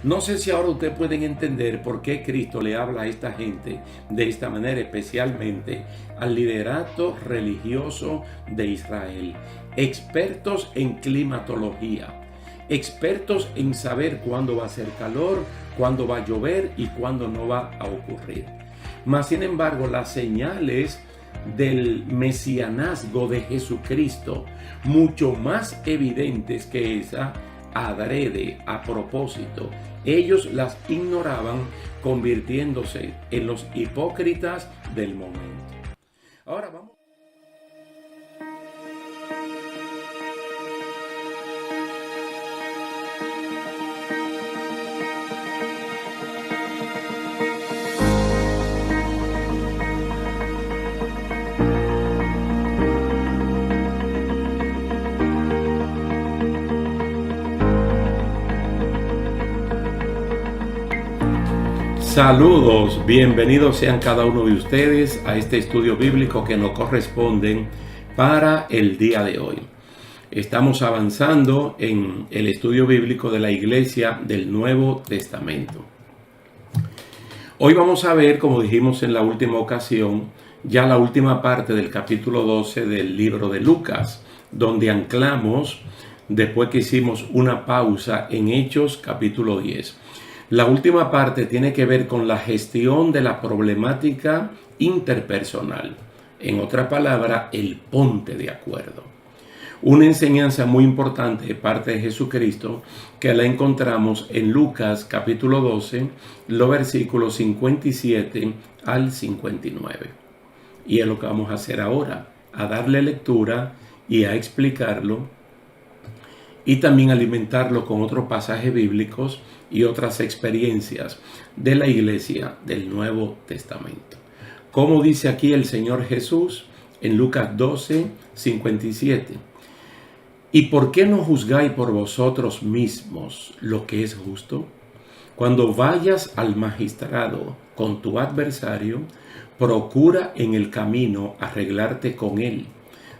No sé si ahora ustedes pueden entender por qué Cristo le habla a esta gente de esta manera, especialmente al liderato religioso de Israel, expertos en climatología, expertos en saber cuándo va a hacer calor, cuándo va a llover y cuándo no va a ocurrir. Mas, sin embargo, las señales del mesianazgo de Jesucristo, mucho más evidentes que esa, adrede, a propósito, ellos las ignoraban, convirtiéndose en los hipócritas del momento. Ahora vamos. Saludos, bienvenidos sean cada uno de ustedes a este estudio bíblico que nos corresponde para el día de hoy. Estamos avanzando en el estudio bíblico de la Iglesia del Nuevo Testamento. Hoy vamos a ver, como dijimos en la última ocasión, ya la última parte del capítulo 12 del libro de Lucas, donde anclamos después que hicimos una pausa en Hechos capítulo 10. La última parte tiene que ver con la gestión de la problemática interpersonal. En otra palabra, el ponte de acuerdo. Una enseñanza muy importante de parte de Jesucristo que la encontramos en Lucas capítulo 12, los versículos 57 al 59. Y es lo que vamos a hacer ahora, a darle lectura y a explicarlo y también alimentarlo con otros pasajes bíblicos y otras experiencias de la iglesia del Nuevo Testamento. Como dice aquí el Señor Jesús en Lucas 12, 57. ¿Y por qué no juzgáis por vosotros mismos lo que es justo? Cuando vayas al magistrado con tu adversario, procura en el camino arreglarte con él.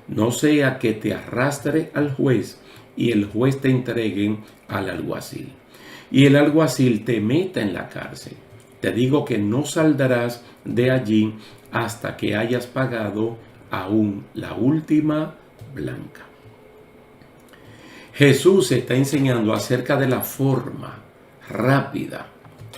No sea que te arrastre al juez y el juez te entregue al alguacil y el alguacil te meta en la cárcel. Te digo que no saldrás de allí hasta que hayas pagado aún la última blanca. Jesús está enseñando acerca de la forma rápida,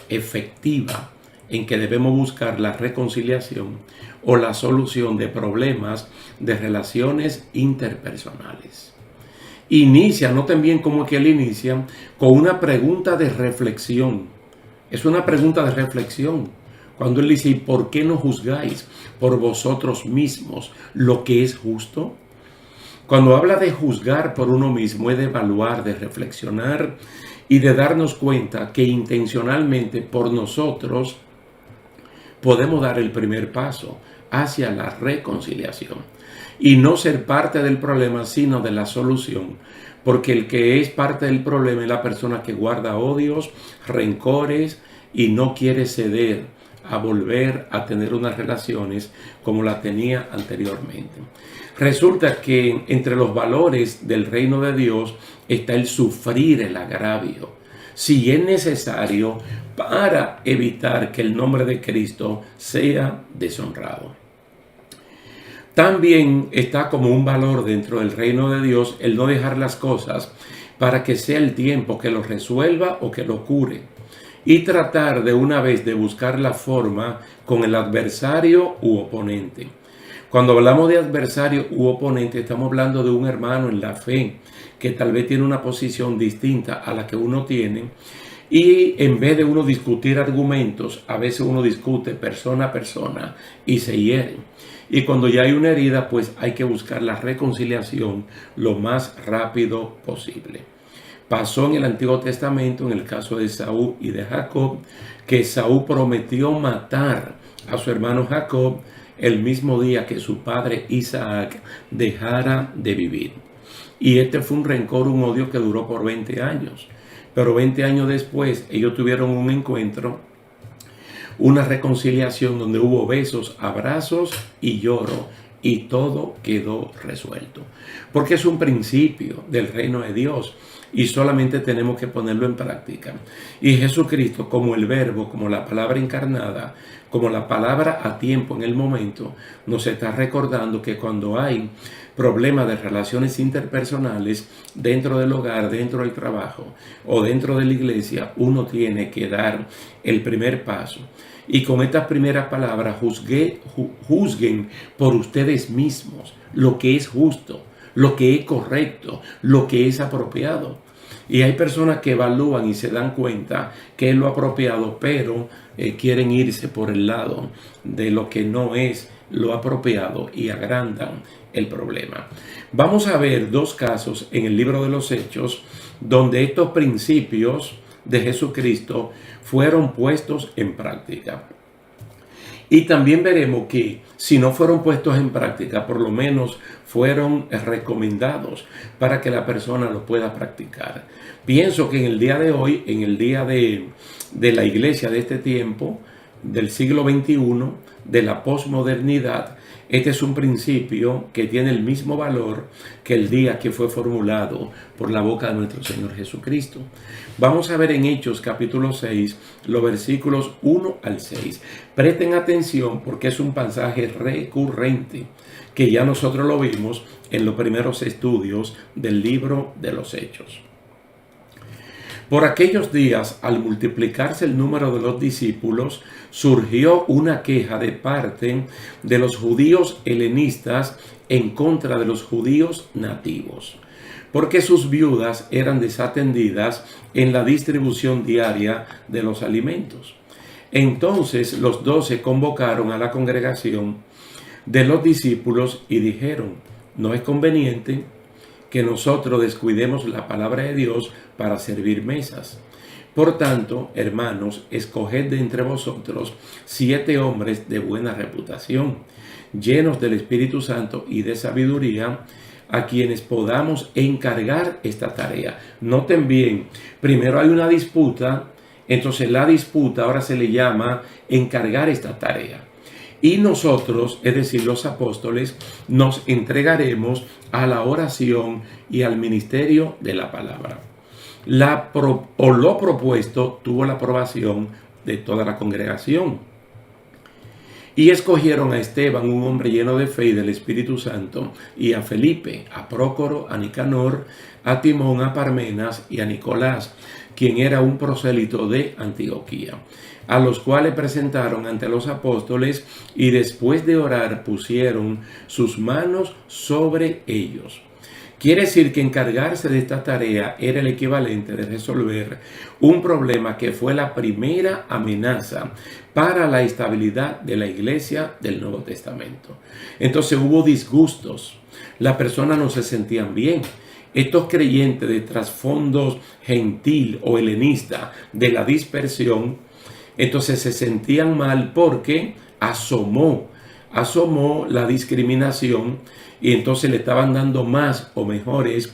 efectiva, en que debemos buscar la reconciliación o la solución de problemas de relaciones interpersonales. Inicia, noten bien cómo que él inicia, con una pregunta de reflexión. Es una pregunta de reflexión. Cuando él dice, ¿y por qué no juzgáis por vosotros mismos lo que es justo? Cuando habla de juzgar por uno mismo, es de evaluar, de reflexionar y de darnos cuenta que intencionalmente por nosotros podemos dar el primer paso hacia la reconciliación y no ser parte del problema, sino de la solución. Porque el que es parte del problema es la persona que guarda odios, rencores y no quiere ceder a volver a tener unas relaciones como la tenía anteriormente. Resulta que entre los valores del reino de Dios está el sufrir el agravio, si es necesario, para evitar que el nombre de Cristo sea deshonrado. También está como un valor dentro del reino de Dios el no dejar las cosas para que sea el tiempo que lo resuelva o que lo cure. Y tratar de una vez de buscar la forma con el adversario u oponente. Cuando hablamos de adversario u oponente, estamos hablando de un hermano en la fe que tal vez tiene una posición distinta a la que uno tiene. Y en vez de uno discutir argumentos, a veces uno discute persona a persona y se hieren. Y cuando ya hay una herida, pues hay que buscar la reconciliación lo más rápido posible. Pasó en el Antiguo Testamento, en el caso de Saúl y de Jacob, que Saúl prometió matar a su hermano Jacob el mismo día que su padre Isaac dejara de vivir. Y este fue un rencor, un odio que duró por 20 años. Pero 20 años después, ellos tuvieron un encuentro, una reconciliación donde hubo besos, abrazos y lloro. Y todo quedó resuelto. Porque es un principio del reino de Dios. y solamente tenemos que ponerlo en práctica. Y Jesucristo, como el verbo, como la palabra encarnada, como la palabra a tiempo en el momento, nos está recordando que cuando hay problemas de relaciones interpersonales dentro del hogar, dentro del trabajo o dentro de la iglesia, uno tiene que dar el primer paso. Y con estas primeras palabras, juzguen por ustedes mismos lo que es justo, lo que es correcto, lo que es apropiado. Y hay personas que evalúan y se dan cuenta que es lo apropiado, pero quieren irse por el lado de lo que no es lo apropiado y agrandan el problema. Vamos a ver dos casos en el libro de los Hechos donde estos principios de Jesucristo fueron puestos en práctica. Y también veremos que si no fueron puestos en práctica, por lo menos fueron recomendados para que la persona lo pueda practicar. Pienso que en el día de hoy, en el día de la iglesia de este tiempo, del siglo XXI, de la posmodernidad, este es un principio que tiene el mismo valor que el día que fue formulado por la boca de nuestro Señor Jesucristo. Vamos a ver en Hechos capítulo 6, los versículos 1 al 6. Presten atención porque es un pasaje recurrente que ya nosotros lo vimos en los primeros estudios del libro de los Hechos. Por aquellos días, al multiplicarse el número de los discípulos, surgió una queja de parte de los judíos helenistas en contra de los judíos nativos, porque sus viudas eran desatendidas en la distribución diaria de los alimentos. Entonces los 12 convocaron a la congregación de los discípulos y dijeron: no es conveniente que nosotros descuidemos la palabra de Dios para servir mesas. Por tanto, hermanos, escoged de entre vosotros 7 hombres de buena reputación, llenos del Espíritu Santo y de sabiduría, a quienes podamos encargar esta tarea. Noten bien, primero hay una disputa, entonces la disputa ahora se le llama encargar esta tarea. Y nosotros, es decir, los apóstoles, nos entregaremos a la oración y al ministerio de la palabra. Lo propuesto tuvo la aprobación de toda la congregación. Y escogieron a Esteban, un hombre lleno de fe y del Espíritu Santo, y a Felipe, a Prócoro, a Nicanor, a Timón, a Parmenas y a Nicolás, quien era un prosélito de Antioquía, a los cuales presentaron ante los apóstoles y después de orar pusieron sus manos sobre ellos. Quiere decir que encargarse de esta tarea era el equivalente de resolver un problema que fue la primera amenaza para la estabilidad de la iglesia del Nuevo Testamento. Entonces hubo disgustos, las personas no se sentían bien. Estos creyentes de trasfondos gentil o helenista de la dispersión, entonces se sentían mal porque asomó la discriminación y entonces le estaban dando más o mejores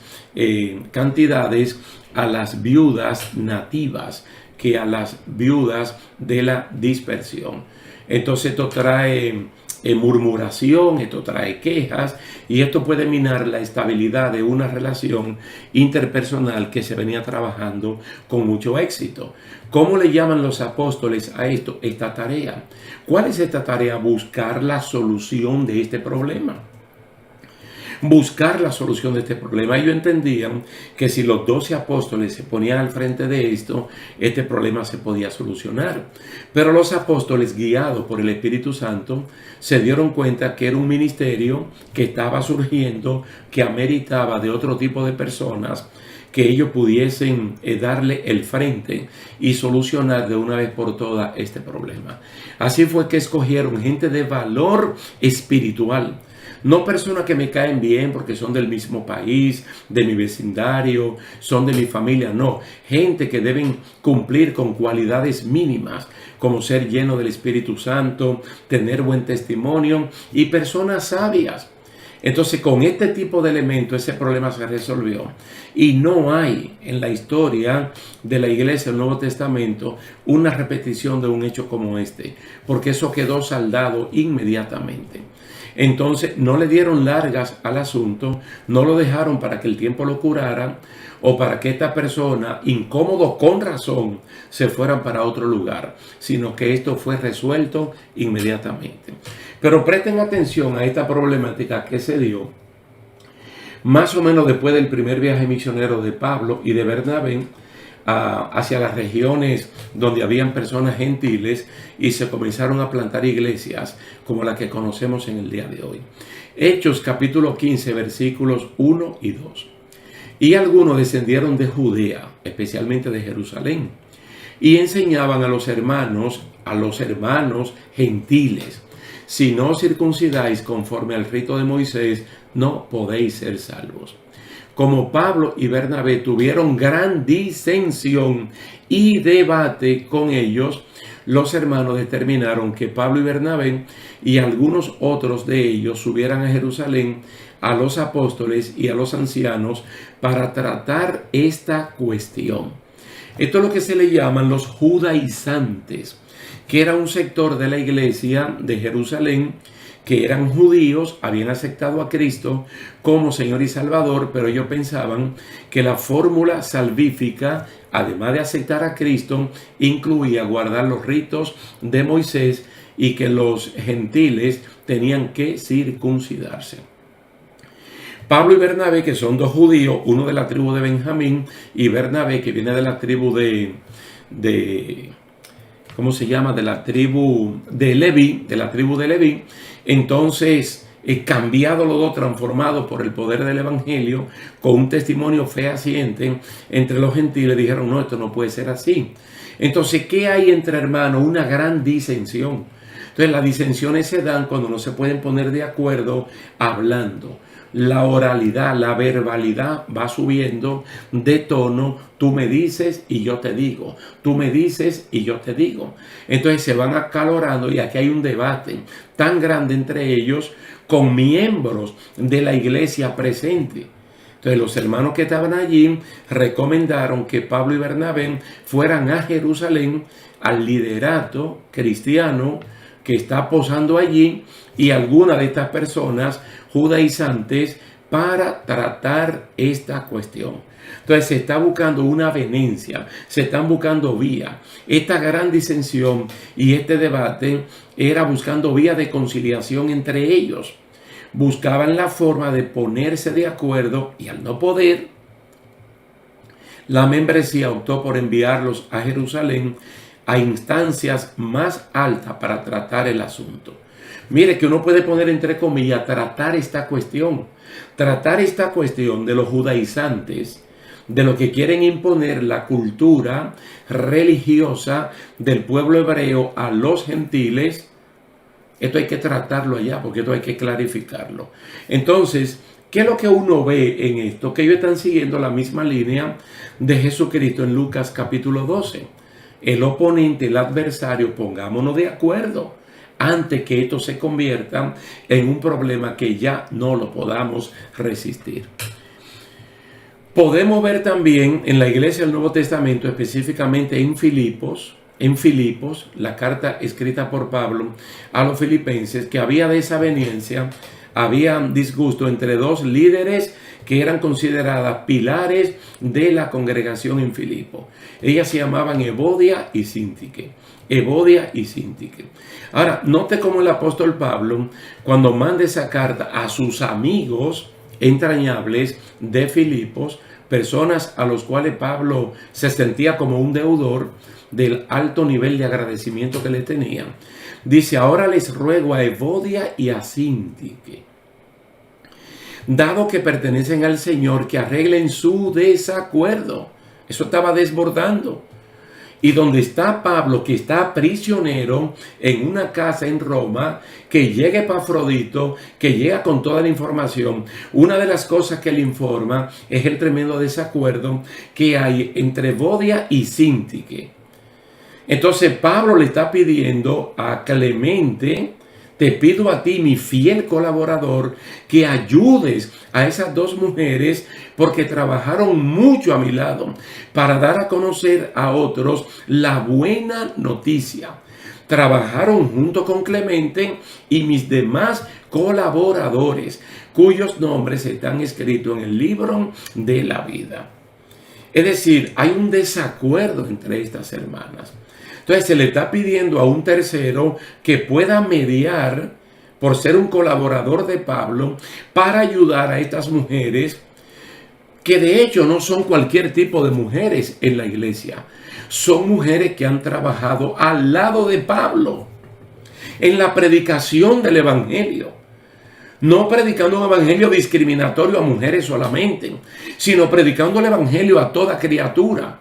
cantidades a las viudas nativas que a las viudas de la dispersión. Entonces esto trae murmuración, esto trae quejas y esto puede minar la estabilidad de una relación interpersonal que se venía trabajando con mucho éxito. ¿Cómo le llaman los apóstoles a esto? Esta tarea. ¿Cuál es esta tarea? Buscar la solución de este problema. Buscar la solución de este problema. Ellos entendían que si los 12 apóstoles se ponían al frente de esto, este problema se podía solucionar. Pero los apóstoles, guiados por el Espíritu Santo, se dieron cuenta que era un ministerio que estaba surgiendo, que ameritaba de otro tipo de personas, que ellos pudiesen darle el frente y solucionar de una vez por todas este problema. Así fue que escogieron gente de valor espiritual. No personas que me caen bien porque son del mismo país, de mi vecindario, son de mi familia, no. Gente que deben cumplir con cualidades mínimas, como ser lleno del Espíritu Santo, tener buen testimonio y personas sabias. Entonces, con este tipo de elementos, ese problema se resolvió. Y no hay en la historia de la iglesia del Nuevo Testamento una repetición de un hecho como este, porque eso quedó saldado inmediatamente. Entonces no le dieron largas al asunto, no lo dejaron para que el tiempo lo curara. o para que esta persona, incómodo con razón, se fueran para otro lugar, sino que esto fue resuelto inmediatamente. Pero presten atención a esta problemática que se dio más o menos después del primer viaje misionero de Pablo y de Bernabé hacia las regiones donde habían personas gentiles, y se comenzaron a plantar iglesias como la que conocemos en el día de hoy. Hechos capítulo 15 versículos 1 y 2. Y algunos descendieron de Judea, especialmente de Jerusalén, y enseñaban a los hermanos gentiles: si no os circuncidáis conforme al rito de Moisés, no podéis ser salvos. Como Pablo y Bernabé tuvieron gran disensión y debate con ellos, los hermanos determinaron que Pablo y Bernabé y algunos otros de ellos subieran a Jerusalén a los apóstoles y a los ancianos para tratar esta cuestión. Esto es lo que se le llaman los judaizantes, que era un sector de la iglesia de Jerusalén que eran judíos, habían aceptado a Cristo como Señor y Salvador, pero ellos pensaban que la fórmula salvífica, además de aceptar a Cristo, incluía guardar los ritos de Moisés y que los gentiles tenían que circuncidarse. Pablo y Bernabé, que son dos judíos, uno de la tribu de Benjamín y Bernabé, que viene de la tribu ¿cómo se llama? De la tribu de Leví. Entonces, cambiado los dos, transformados por el poder del evangelio, con un testimonio fehaciente entre los gentiles, dijeron: no, esto no puede ser así. Entonces, ¿qué hay entre hermanos? Una gran disensión. Entonces, las disensiones se dan cuando no se pueden poner de acuerdo hablando. La oralidad, la verbalidad va subiendo de tono. Tú me dices y yo te digo. Tú me dices y yo te digo. Entonces se van acalorando, y aquí hay un debate tan grande entre ellos, con miembros de la iglesia presente. Entonces los hermanos que estaban allí recomendaron que Pablo y Bernabé fueran a Jerusalén al liderato cristiano que está posando allí, y algunas de estas personas judaizantes, para tratar esta cuestión. Entonces se está buscando una avenencia, se están buscando vías. Esta gran disensión y este debate era buscando vías de conciliación entre ellos. Buscaban la forma de ponerse de acuerdo, y al no poder, la membresía optó por enviarlos a Jerusalén a instancias más altas para tratar el asunto. Mire que uno puede poner entre comillas tratar esta cuestión de los judaizantes, de lo que quieren imponer la cultura religiosa del pueblo hebreo a los gentiles. Esto hay que tratarlo allá, porque esto hay que clarificarlo. Entonces, ¿qué es lo que uno ve en esto? Que ellos están siguiendo la misma línea de Jesucristo en Lucas capítulo 12. El oponente, el adversario, pongámonos de acuerdo antes que esto se convierta en un problema que ya no lo podamos resistir. Podemos ver también en la iglesia del Nuevo Testamento, específicamente en Filipos, la carta escrita por Pablo a los filipenses, que había desaveniencia, había disgusto entre dos líderes que eran consideradas pilares de la congregación en Filipo. Ellas se llamaban Evodia y Síntique. Ahora, note cómo el apóstol Pablo, cuando manda esa carta a sus amigos entrañables de Filipos, personas a los cuales Pablo se sentía como un deudor del alto nivel de agradecimiento que le tenían, dice: ahora les ruego a Evodia y a Síntique, dado que pertenecen al Señor, que arreglen su desacuerdo. Eso estaba desbordando. Y donde está Pablo, que está prisionero en una casa en Roma, que llegue Epafrodito, que llega con toda la información. Una de las cosas que le informa es el tremendo desacuerdo que hay entre Evodia y Síntique. Entonces Pablo le está pidiendo a Clemente: te pido a ti, mi fiel colaborador, que ayudes a esas dos mujeres, porque trabajaron mucho a mi lado para dar a conocer a otros la buena noticia. Trabajaron junto con Clemente y mis demás colaboradores, cuyos nombres están escritos en el libro de la vida. Es decir, hay un desacuerdo entre estas hermanas. Entonces se le está pidiendo a un tercero que pueda mediar por ser un colaborador de Pablo para ayudar a estas mujeres que de hecho no son cualquier tipo de mujeres en la iglesia. Son mujeres que han trabajado al lado de Pablo en la predicación del evangelio. No predicando un evangelio discriminatorio a mujeres solamente, sino predicando el evangelio a toda criatura.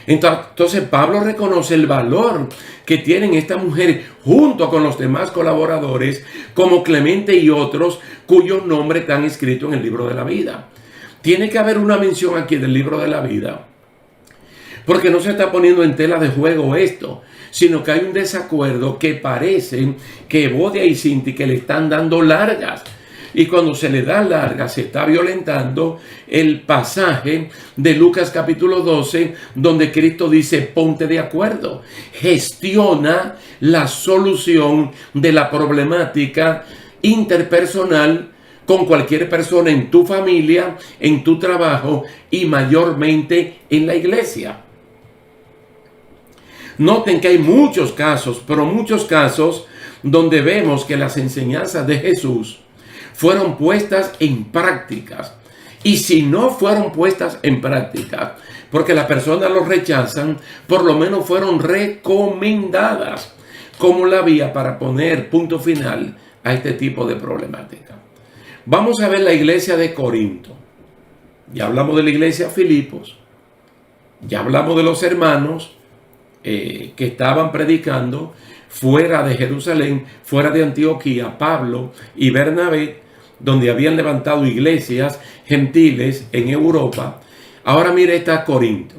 Entonces Pablo reconoce el valor que tienen estas mujeres junto con los demás colaboradores como Clemente y otros cuyos nombres están escritos en el libro de la vida. Tiene que haber una mención aquí del libro de la vida, porque no se está poniendo en tela de juego esto, sino que hay un desacuerdo que parece que Evodia y Sinti que le están dando largas. Y cuando se le da largas, se está violentando el pasaje de Lucas capítulo 12, donde Cristo dice, ponte de acuerdo, gestiona la solución de la problemática interpersonal con cualquier persona en tu familia, en tu trabajo y mayormente en la iglesia. Noten que hay muchos casos, pero muchos casos donde vemos que las enseñanzas de Jesús fueron puestas en prácticas. Y si no fueron puestas en práctica, porque las personas los rechazan, por lo menos fueron recomendadas como la vía para poner punto final a este tipo de problemática. Vamos a ver la iglesia de Corinto. Ya hablamos de la iglesia de Filipos. Ya hablamos de los hermanos que estaban predicando fuera de Jerusalén, fuera de Antioquía, Pablo y Bernabé, donde habían levantado iglesias gentiles en Europa. Ahora mire esta Corinto.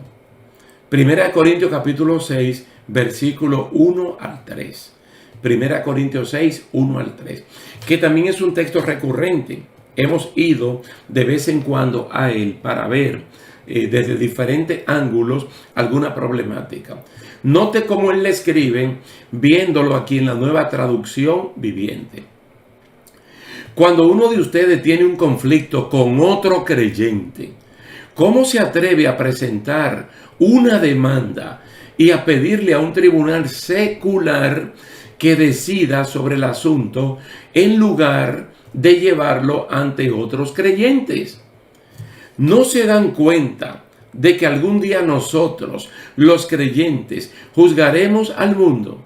Primera de Corintios capítulo 6, versículo 1 al 3. Primera Corintios 6, 1 al 3. Que también es un texto recurrente. Hemos ido de vez en cuando a él para ver desde diferentes ángulos alguna problemática. Note cómo él le escribe, viéndolo aquí en la Nueva Traducción Viviente. Cuando uno de ustedes tiene un conflicto con otro creyente, ¿cómo se atreve a presentar una demanda y a pedirle a un tribunal secular que decida sobre el asunto en lugar de llevarlo ante otros creyentes? ¿No se dan cuenta de que algún día nosotros, los creyentes, juzgaremos al mundo?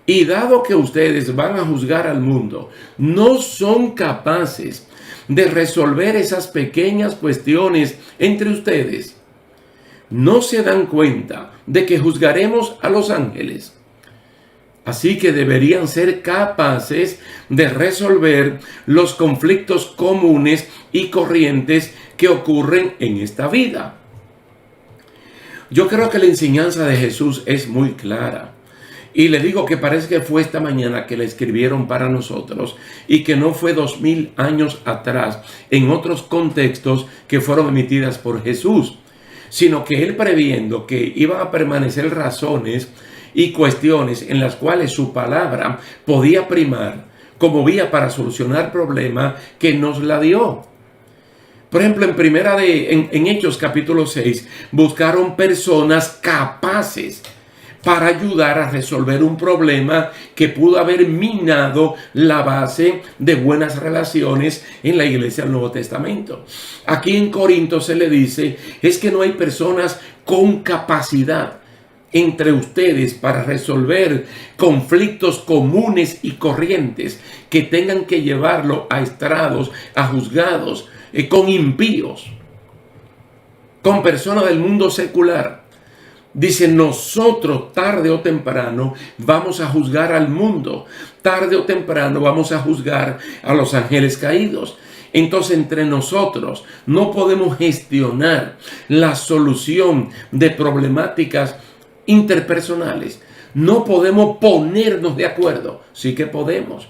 Y dado que ustedes van a juzgar al mundo, no son capaces de resolver esas pequeñas cuestiones entre ustedes. ¿No se dan cuenta de que juzgaremos a los ángeles? Así que deberían ser capaces de resolver los conflictos comunes y corrientes que ocurren en esta vida. Yo creo que la enseñanza de Jesús es muy clara. Y le digo que parece que fue esta mañana que la escribieron para nosotros y que no fue 2000 años atrás en otros contextos que fueron emitidas por Jesús, sino que él, previendo que iban a permanecer razones y cuestiones en las cuales su palabra podía primar como vía para solucionar problemas, que nos la dio. Por ejemplo, en Hechos capítulo 6, buscaron personas capaces para ayudar a resolver un problema que pudo haber minado la base de buenas relaciones en la iglesia del Nuevo Testamento. Aquí en Corinto se le dice, es que no hay personas con capacidad entre ustedes para resolver conflictos comunes y corrientes que tengan que llevarlo a estrados, a juzgados, con impíos, con personas del mundo secular. Dice, nosotros tarde o temprano vamos a juzgar al mundo. Tarde o temprano vamos a juzgar a los ángeles caídos. Entonces, entre nosotros no podemos gestionar la solución de problemáticas interpersonales. No podemos ponernos de acuerdo. Sí que podemos.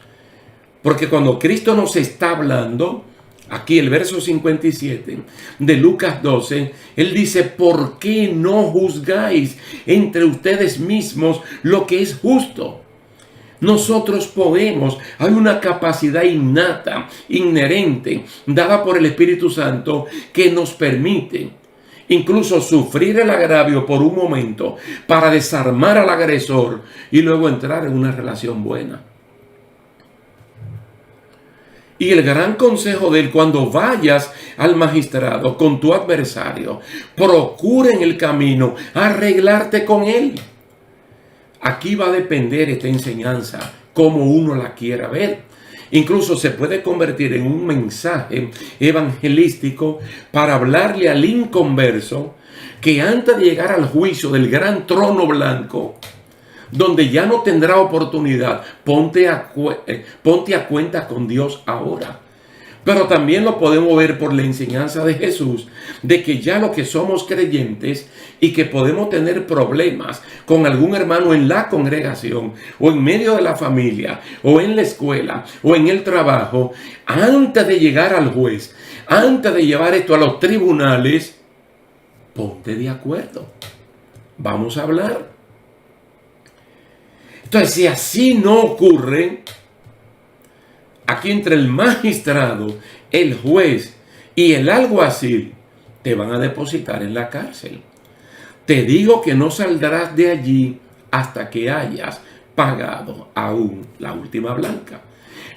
Porque cuando Cristo nos está hablando, aquí el verso 57 de Lucas 12, él dice, ¿por qué no juzgáis entre ustedes mismos lo que es justo? Nosotros podemos, hay una capacidad innata, inherente, dada por el Espíritu Santo, que nos permite incluso sufrir el agravio por un momento para desarmar al agresor y luego entrar en una relación buena. Y el gran consejo de él, cuando vayas al magistrado con tu adversario, procura en el camino arreglarte con él. Aquí va a depender esta enseñanza, cómo uno la quiera ver. Incluso se puede convertir en un mensaje evangelístico para hablarle al inconverso que antes de llegar al juicio del gran trono blanco, donde ya no tendrá oportunidad, ponte a cuenta con Dios ahora. Pero también lo podemos ver por la enseñanza de Jesús, de que ya lo que somos creyentes y que podemos tener problemas con algún hermano en la congregación o en medio de la familia o en la escuela o en el trabajo, antes de llegar al juez, antes de llevar esto a los tribunales, ponte de acuerdo. Vamos a hablar. Entonces, si así no ocurre, aquí entre el magistrado, el juez y el alguacil te van a depositar en la cárcel. Te digo que no saldrás de allí hasta que hayas pagado aún la última blanca.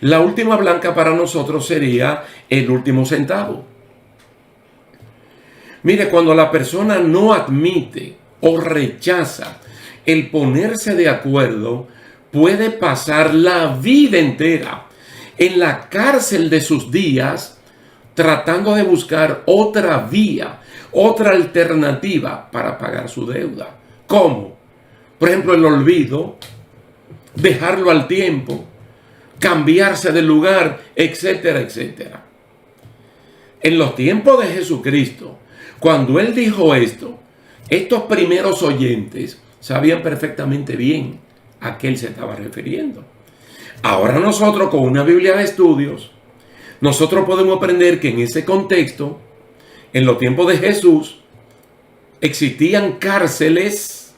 La última blanca para nosotros sería el último centavo. Mire, cuando la persona no admite o rechaza el ponerse de acuerdo, puede pasar la vida entera en la cárcel de sus días tratando de buscar otra vía, otra alternativa para pagar su deuda. ¿Cómo? Por ejemplo, el olvido, dejarlo al tiempo, cambiarse de lugar, etcétera, etcétera. En los tiempos de Jesucristo, cuando Él dijo esto, estos primeros oyentes sabían perfectamente bien a qué Él se estaba refiriendo. Ahora nosotros, con una Biblia de estudios, nosotros podemos aprender que en ese contexto, en los tiempos de Jesús, existían cárceles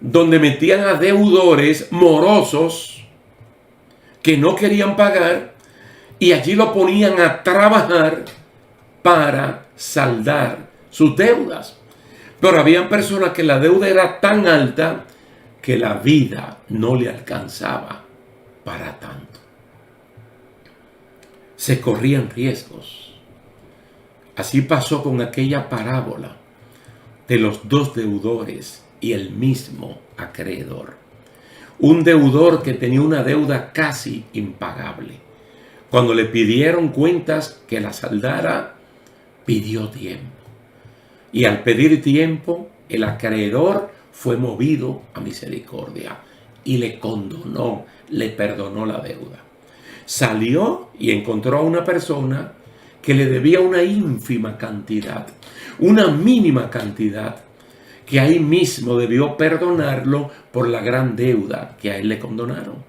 donde metían a deudores morosos que no querían pagar y allí lo ponían a trabajar para saldar sus deudas. Pero habían personas que la deuda era tan alta que la vida no le alcanzaba para tanto. Se corrían riesgos. Así pasó con aquella parábola de los dos deudores y el mismo acreedor. Un deudor que tenía una deuda casi impagable. Cuando le pidieron cuentas que la saldara, pidió tiempo. Y al pedir tiempo, el acreedor fue movido a misericordia y le condonó, le perdonó la deuda. Salió y encontró a una persona que le debía una ínfima cantidad, una mínima cantidad, que ahí mismo debió perdonarlo por la gran deuda que a él le condonaron.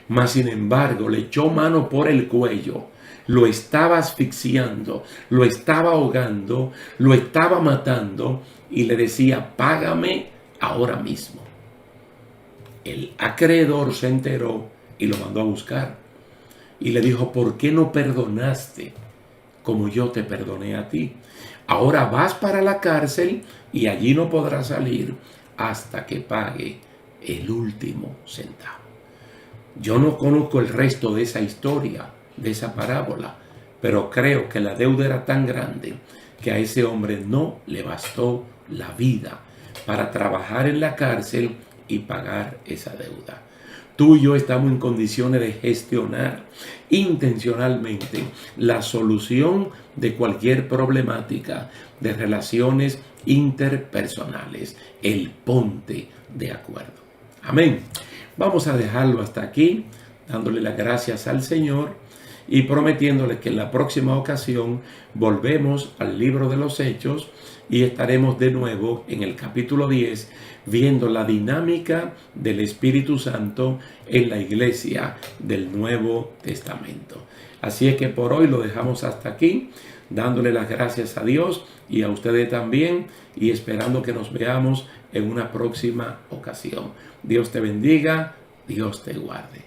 Mas sin embargo le echó mano por el cuello, lo estaba asfixiando, lo estaba ahogando, lo estaba matando y le decía: págame ahora mismo. El acreedor se enteró y lo mandó a buscar y le dijo: ¿por qué no perdonaste como yo te perdoné a ti? Ahora vas para la cárcel y allí no podrás salir hasta que pague el último centavo. Yo no conozco el resto de esa historia, de esa parábola, pero creo que la deuda era tan grande que a ese hombre no le bastó la vida para trabajar en la cárcel y pagar esa deuda. Tú y yo estamos en condiciones de gestionar intencionalmente la solución de cualquier problemática de relaciones interpersonales. El ponte de acuerdo. Amén. Vamos a dejarlo hasta aquí, dándole las gracias al Señor y prometiéndole que en la próxima ocasión volvemos al libro de los Hechos y estaremos de nuevo en el capítulo 10 viendo la dinámica del Espíritu Santo en la iglesia del Nuevo Testamento. Así es que por hoy lo dejamos hasta aquí, dándole las gracias a Dios y a ustedes también y esperando que nos veamos en una próxima ocasión. Dios te bendiga, Dios te guarde.